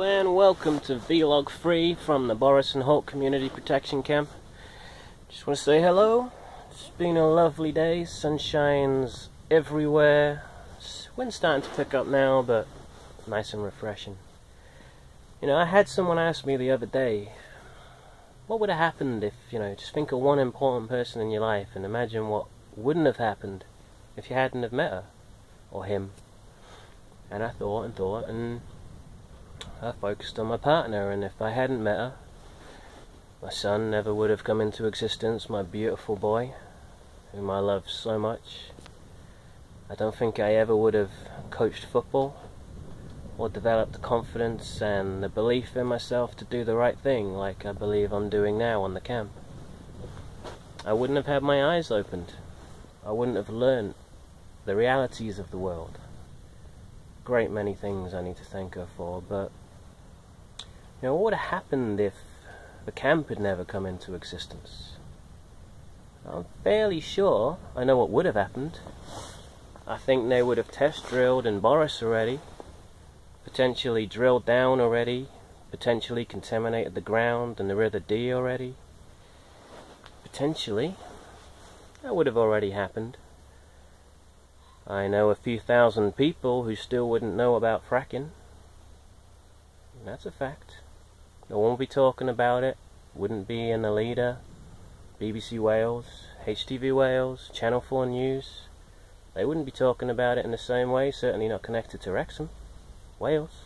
And welcome to Vlog 3 from the Borras and Holt Community Protection Camp. Just want to say hello. It's been a lovely day, sunshine's everywhere. Wind's starting to pick up now, but nice and refreshing. You know, I had someone ask me the other day, what would have happened if, just think of one important person in your life and imagine what wouldn't have happened if you hadn't have met her, or him. And I thought, and I focused on my partner, and if I hadn't met her, my son never would have come into existence, my beautiful boy, whom I love so much. I don't think I ever would have coached football, or developed the confidence and the belief in myself to do the right thing like I believe I'm doing now on the camp. I wouldn't have had my eyes opened. I wouldn't have learned the realities of the world. Great many things I need to thank her for, but what would have happened if the camp had never come into existence? I'm fairly sure I know what would have happened. I think they would have test drilled in Borras already, potentially drilled down already, potentially contaminated the ground and the River Dee already. Potentially, that would have already happened. I know a few thousand people who still wouldn't know about fracking. That's a fact. No one would be talking about it. Wouldn't be in the leader. BBC Wales, HTV Wales, Channel 4 News. They wouldn't be talking about it in the same way, certainly not connected to Wrexham, Wales.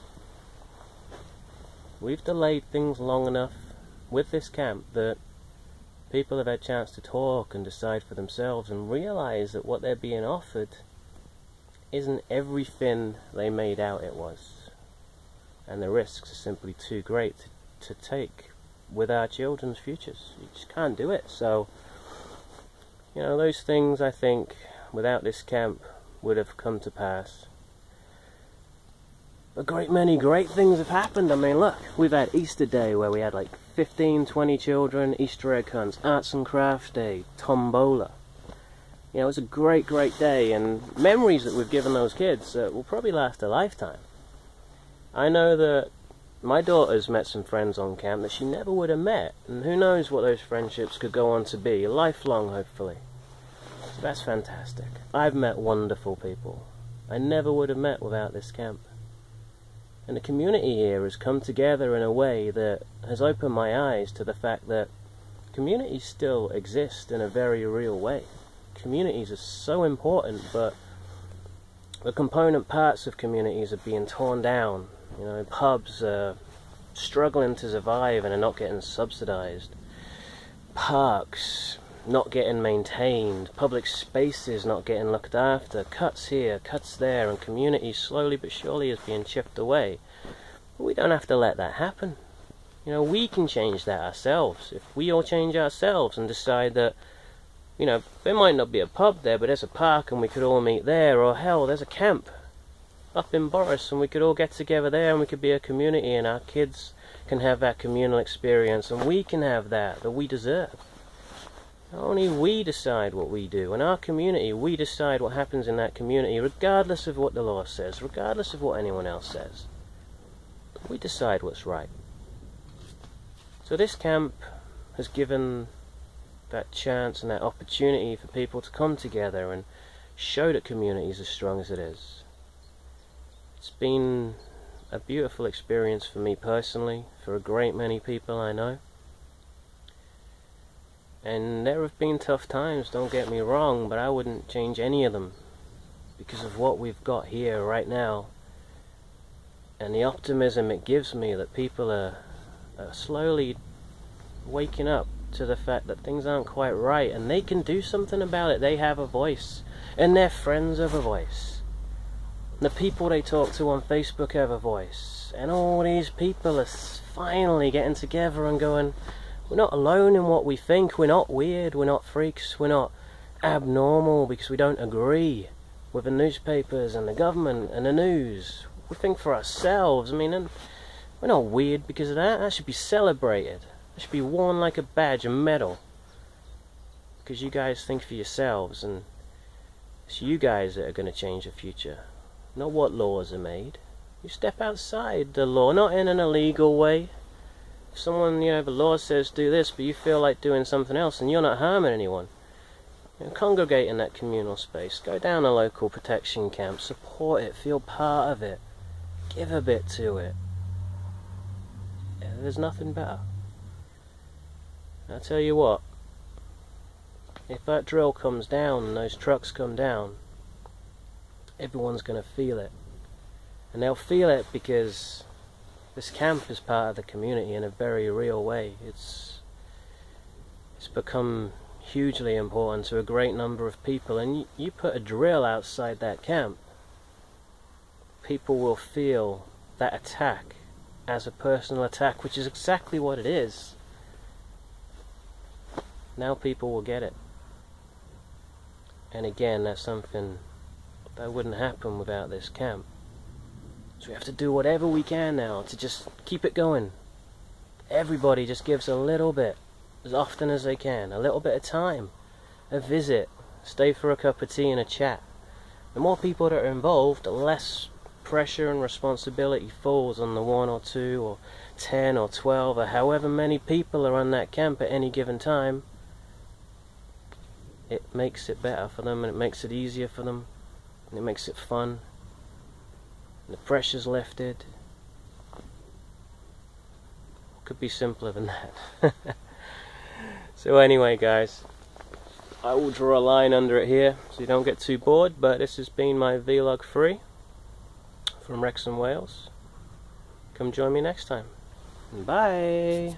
We've delayed things long enough with this camp that people have had a chance to talk and decide for themselves and realise that what they're being offered isn't everything they made out it was, and the risks are simply too great to take with our children's futures. You just can't do it. So those things, I think, without this camp would have come to pass. A great many great things have happened. I mean, look, we've had Easter Day where we had like 15-20 children, Easter egg hunts, arts and crafts day, tombola. It was a great day, and memories that we've given those kids will probably last a lifetime. I know that my daughter's met some friends on camp that she never would have met, and who knows what those friendships could go on to be, lifelong hopefully. So that's fantastic. I've met wonderful people I never would have met without this camp. And the community here has come together in a way that has opened my eyes to the fact that communities still exist in a very real way. Communities are so important, but the component parts of communities are being torn down. Pubs are struggling to survive and are not getting subsidised. Parks not getting maintained. Public spaces not getting looked after. Cuts here, cuts there, and communities slowly but surely is being chipped away. But we don't have to let that happen. We can change that ourselves. If we all change ourselves and decide that there might not be a pub there, but there's a park and we could all meet there, or hell, there's a camp up in Borras and we could all get together there and we could be a community and our kids can have that communal experience and we can have that we deserve. Only we decide what we do. In our community, we decide what happens in that community, regardless of what the law says, regardless of what anyone else says. We decide what's right. So this camp has given that chance and that opportunity for people to come together and show that community is as strong as it is. It's been a beautiful experience for me personally, for a great many people I know. And there have been tough times, don't get me wrong, but I wouldn't change any of them because of what we've got here right now and the optimism it gives me that people are slowly waking up to the fact that things aren't quite right and they can do something about it. They have a voice and their friends have a voice. The people they talk to on Facebook have a voice, and all these people are finally getting together and going, we're not alone in what we think, we're not weird, we're not freaks, we're not abnormal because we don't agree with the newspapers and the government and the news. We think for ourselves. And we're not weird because of that. That should be celebrated. It should be worn like a badge, a medal, because you guys think for yourselves, and it's you guys that are going to change the future, not what laws are made. You step outside the law, not in an illegal way. If someone, the law says do this, but you feel like doing something else and you're not harming anyone, congregate in that communal space. Go down a local protection camp, support it, feel part of it, give a bit to it. There's nothing better. I tell you what, if that drill comes down and those trucks come down, everyone's going to feel it. And they'll feel it because this camp is part of the community in a very real way. It's become hugely important to a great number of people, and you put a drill outside that camp, people will feel that attack as a personal attack, which is exactly what it is. Now people will get it. And again, that's something that wouldn't happen without this camp. So we have to do whatever we can now to just keep it going. Everybody just gives a little bit, as often as they can, a little bit of time, a visit, stay for a cup of tea and a chat. The more people that are involved, the less pressure and responsibility falls on the 1 or 2 or 10 or 12 or however many people are on that camp at any given time. It makes it better for them, and it makes it easier for them, and it makes it fun. The pressure's lifted. Could be simpler than that. So anyway, guys, I will draw a line under it here so you don't get too bored, but this has been my vlog 3 from Wrexham, Wales. Come join me next time. Bye!